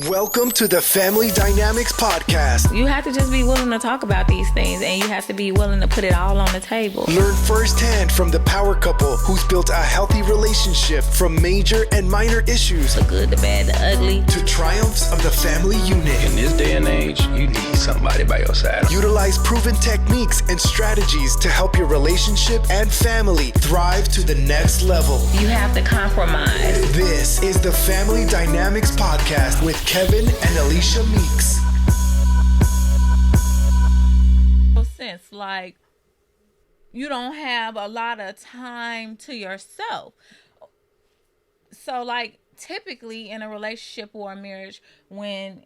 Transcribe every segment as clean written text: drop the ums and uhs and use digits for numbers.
Welcome to the Family Dynamics Podcast. You have to just be willing to talk about these things, and you have to be willing to put it all on the table. Learn firsthand from the power couple who's built a healthy relationship from major and minor issues, The good, the bad, the ugly, to triumphs of the family unit. In this day and age, you need somebody by your side. Utilize proven techniques and strategies to help your relationship and family thrive to the next level. You have to compromise. This is the Family Dynamics Podcast with Kevin and Alicia Meeks. Sense like you don't have a lot of time to yourself. So like typically in a relationship or a marriage, when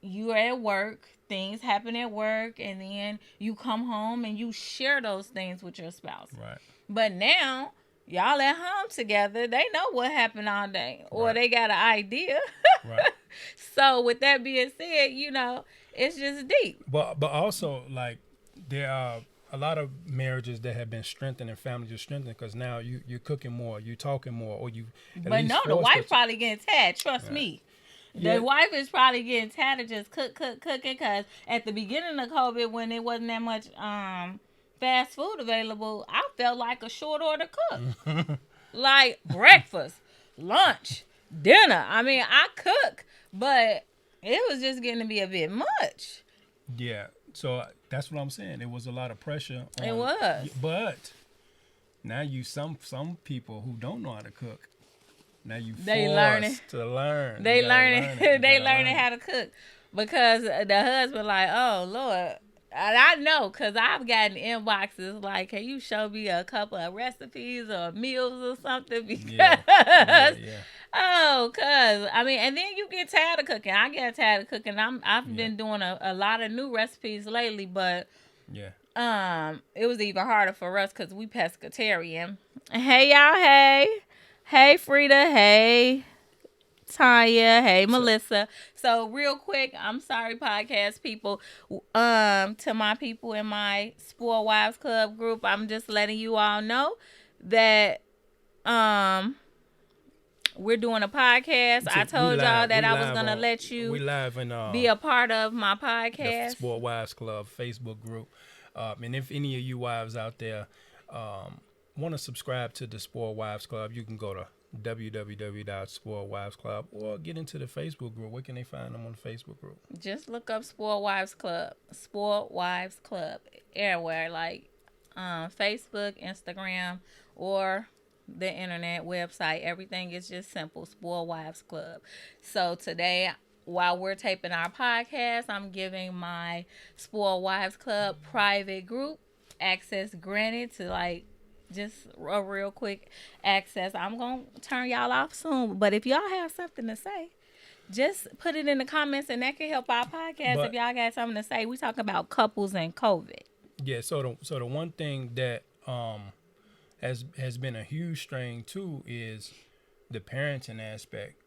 you're at work, things happen at work, and then you come home and you share those things with your spouse. Right. But now y'all at home together, they know what happened all day, or Right. they got an idea. Right. So with that being said, it's just deep. But also, like, there are a lot of marriages that have been strengthened and families are strengthened because now you're cooking more, you're talking more, or you. But no, the wife probably getting tired. Trust me. Yeah. The wife is probably getting tired of just cooking. Because at the beginning of COVID, when there wasn't that much fast food available, I felt like a short order cook. Like breakfast, lunch, dinner. I mean, I cook, but it was just getting to be a bit much. Yeah. So that's what I'm saying. It was a lot of pressure. It was. But now some people who don't know how to cook. Now They learning to learn. They You gotta learning. learn it. You They gotta learning learn how to cook because the husband like, oh Lord, and I know because I've gotten inboxes like, can you show me a couple of recipes or meals or something? Because Yeah. cause I mean, and then you get tired of cooking. I get tired of cooking. I've been doing a lot of new recipes lately, but Yeah. it was even harder for us because we pescatarian. Hey y'all, hey Frida, hey Tanya, hey Melissa. So real quick, I'm sorry, podcast people. To my people in my Spoiled Wives Club group, I'm just letting you all know that we're doing a podcast. I told y'all that I was gonna let you be a part of my podcast. The Spoiled Wives Club Facebook group. And if any of you wives out there want to subscribe to the Spoiled Wives Club, you can go to www.spoiledwivesclub or get into the Facebook group. Where can they find them on the Facebook group? Just look up Spoiled Wives Club. Spoiled Wives Club everywhere, like Facebook, Instagram, or the internet website. Everything is just simple. Spoiled Wives Club. So today, while we're taping our podcast, I'm giving my Spoiled Wives Club private group access granted to just a real quick access. I'm going to turn y'all off soon. But if y'all have something to say, just put it in the comments and that can help our podcast. If y'all got something to say, we talk about couples and COVID. Yeah, so the one thing that has been a huge strain too is the parenting aspect.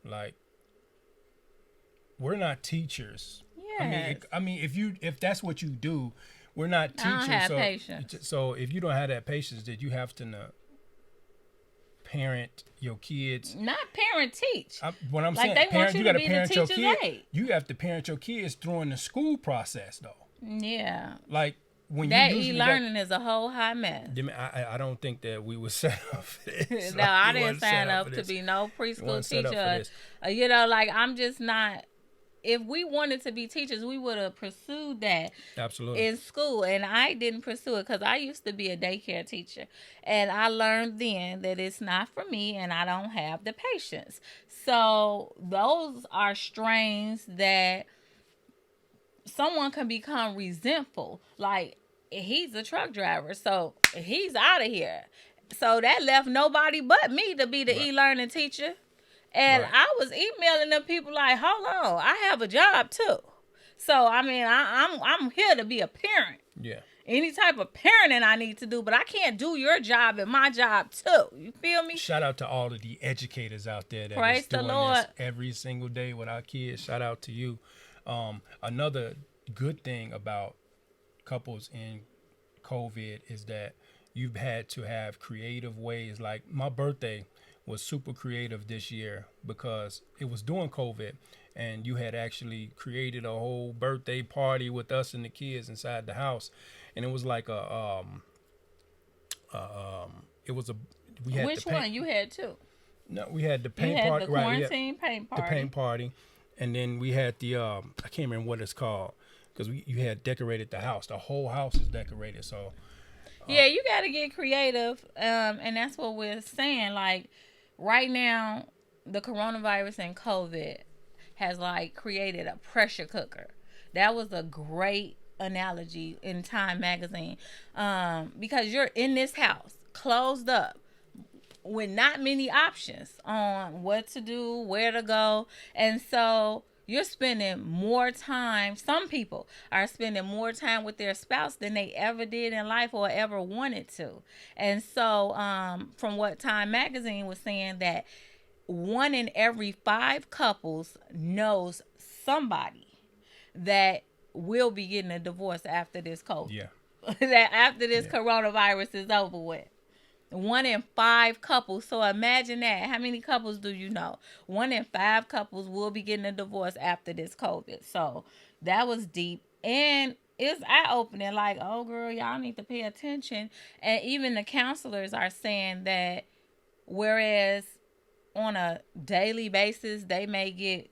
Like, we're not teachers. Yes. I mean, if that's what you do, we're not teachers. I don't have patience. So if you don't have that patience, that you have to parent your kids. Not parent, teach. What I'm Like saying, they want parent, you you to got to be the parent your teacher's kid. aide. You have to parent your kids during the school process, though. Yeah. Like when That you usually e-learning is a whole hot mess. I don't think that we were set up for this. No, I didn't sign up to be no preschool teacher. I'm just not. If we wanted to be teachers, we would have pursued that. Absolutely. In school, and I didn't pursue it because I used to be a daycare teacher, and I learned then that it's not for me, and I don't have the patience. So those are strains that someone can become resentful. Like, he's a truck driver, so he's out of here. So that left nobody but me to be the e-learning teacher. And I was emailing them people like, hold on, I have a job too. So, I mean, I'm here to be a parent. Yeah. Any type of parenting I need to do, but I can't do your job and my job too. You feel me? Shout out to all of the educators out there that Praise is doing the Lord. this every single day with our kids. Shout out to you. Another good thing about couples in COVID is that you've had to have creative ways. Like my birthday was super creative this year because it was during COVID, and you had actually created a whole birthday party with us and the kids inside the house, and it was like it was a we had Which the paint, one? You had two. no, we had the paint You had party, the right? We had quarantine paint the party. paint party, and then we had the I can't remember what it's called because you had decorated the house. The whole house is decorated, so. Yeah, you got to get creative, and that's what we're saying. Like, right now, the coronavirus and COVID has, like, created a pressure cooker. That was a great analogy in Time magazine, because you're in this house, closed up, with not many options on what to do, where to go, and so you're spending more time. Some people are spending more time with their spouse than they ever did in life or ever wanted to. And so, from what Time magazine was saying, that 1 in every 5 couples knows somebody that will be getting a divorce after this COVID. Yeah. That after this coronavirus is over with. 1 in 5 couples. So imagine that. How many couples do you know? 1 in 5 couples will be getting a divorce after this COVID. So that was deep. And it's eye-opening. Like, oh, girl, y'all need to pay attention. And even the counselors are saying that whereas on a daily basis, they may get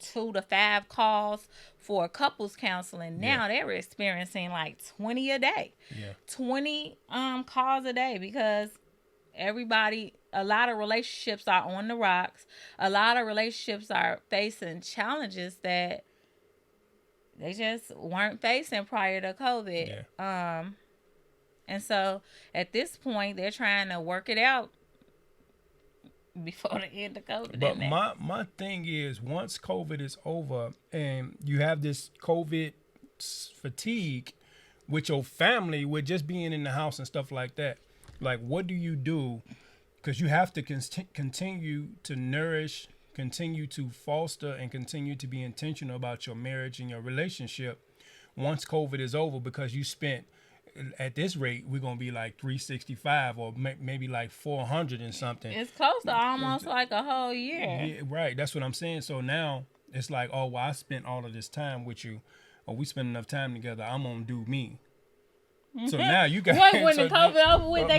2 to 5 calls for couples counseling. Now they're experiencing like 20 a day. 20 calls a day because a lot of relationships are on the rocks. A lot of relationships are facing challenges that they just weren't facing prior to COVID. And so at this point, they're trying to work it out before the end of COVID. But my thing is, once COVID is over and you have this COVID fatigue with your family, with just being in the house and stuff like that, like, what do you do? Because you have to continue to nourish, continue to foster, and continue to be intentional about your marriage and your relationship once COVID is over, because you spent, at this rate, we're going to be like 365 or maybe like 400 and something. It's close to almost like a whole year. Yeah, right. That's what I'm saying. So now it's like, oh, well, I spent all of this time with you, or we spent enough time together, I'm going to do me. So now you got. When the COVID over with,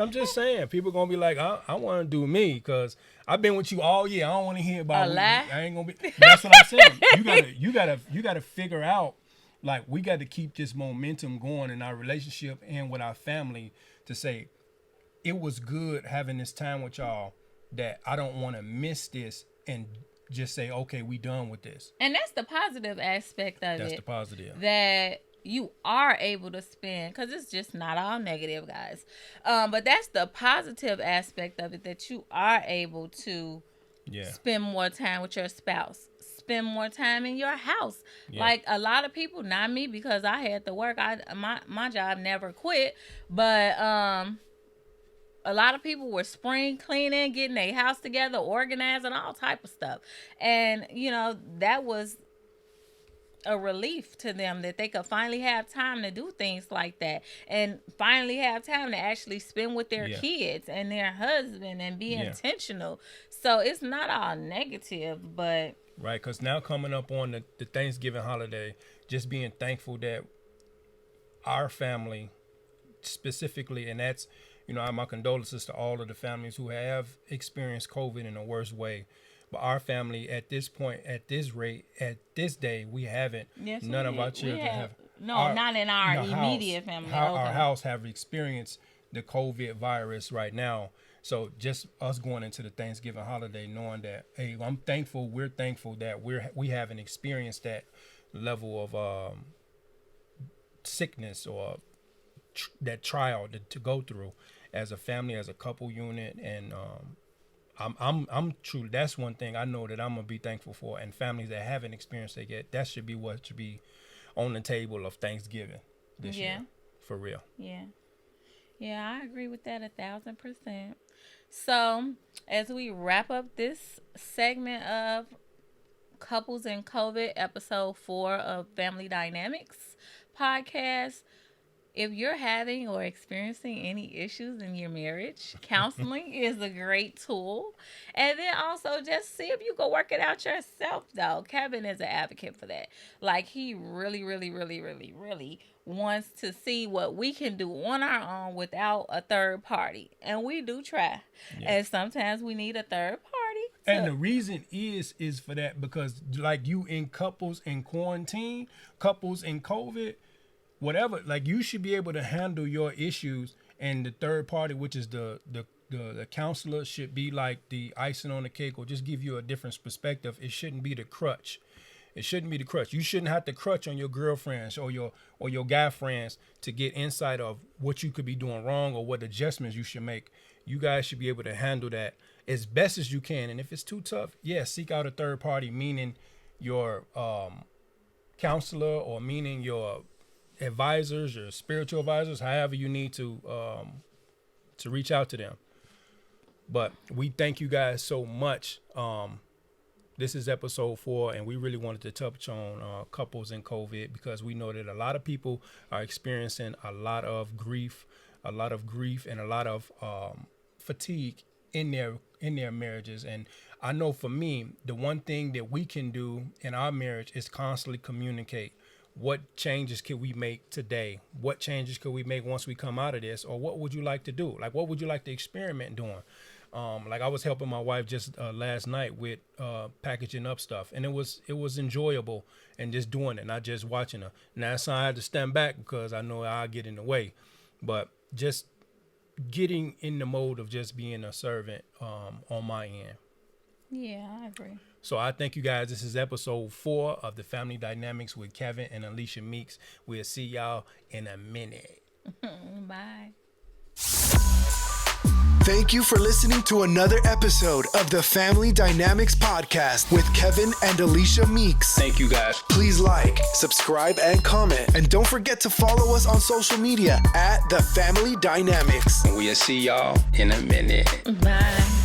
I'm just saying, people gonna be like, I want to do me because I've been with you all year. I don't want to hear about a lie. I ain't gonna be. That's what I'm saying. You gotta figure out, like, we got to keep this momentum going in our relationship and with our family to say, it was good having this time with y'all, that I don't want to miss this, and just say, okay, we done with this. And that's the positive aspect of it. That's the positive. That you are able to spend, because it's just not all negative, guys. But that's the positive aspect of it, that you are able to spend more time with your spouse, spend more time in your house. Like, a lot of people, not me, because I had to work. My job never quit, but a lot of people were spring cleaning, getting their house together, organizing, all type of stuff. And that was a relief to them, that they could finally have time to do things like that, and finally have time to actually spend with their kids and their husband and be intentional. So it's not all negative, but right, because now coming up on the Thanksgiving holiday, just being thankful that our family specifically, and that's, my condolences to all of the families who have experienced COVID in the worst way. But our family, at this point, at this rate, at this day, we haven't. Yes, none of our children have. No, not in our immediate family. Our house have experienced the COVID virus right now. So just us going into the Thanksgiving holiday, knowing that, hey, I'm thankful. We're thankful that we haven't experienced that level of sickness or that trial to go through as a family, as a couple unit, and I'm truly, that's one thing I know that I'm gonna be thankful for, and families that haven't experienced it yet, that should be what should be on the table of Thanksgiving this year, for real. Yeah, I agree with that 1,000%. So as we wrap up this segment of Couples and COVID, episode 4 of Family Dynamics podcast, if you're having or experiencing any issues in your marriage, counseling is a great tool. And then also just see if you can work it out yourself, though. Kevin is an advocate for that. Like, he really, really, really, really, really wants to see what we can do on our own without a third party. And we do try. Yeah. And sometimes we need a third party. And the reason is for that, because like you in couples in quarantine, couples in COVID, whatever, like you should be able to handle your issues, and the third party, which is the counselor, should be like the icing on the cake, or just give you a different perspective. It shouldn't be the crutch. It shouldn't be the crutch. You shouldn't have to crutch on your girlfriends or your guy friends to get insight of what you could be doing wrong or what adjustments you should make. You guys should be able to handle that as best as you can. And if it's too tough, seek out a third party, meaning your counselor, or meaning your advisors, your spiritual advisors, however you need to reach out to them. But we thank you guys so much. This is episode 4, and we really wanted to touch on couples in COVID, because we know that a lot of people are experiencing a lot of grief, and a lot of fatigue in their marriages. And I know for me, the one thing that we can do in our marriage is constantly communicate. What changes can we make today? What changes could we make once we come out of this? Or what would you like to do? Like, what would you like to experiment doing? Like I was helping my wife just last night with packaging up stuff, and it was enjoyable, and just doing it, not just watching her. Now I had to stand back because I know I'll get in the way, but just getting in the mode of just being a servant on my end. Yeah, I agree. So I thank you guys. This is episode 4 of the Family Dynamics with Kevin and Alicia Meeks. We'll see y'all in a minute. Bye. Thank you for listening to another episode of the Family Dynamics Podcast with Kevin and Alicia Meeks. Thank you, guys. Please like, subscribe, and comment. And don't forget to follow us on social media at The Family Dynamics. We'll see y'all in a minute. Bye.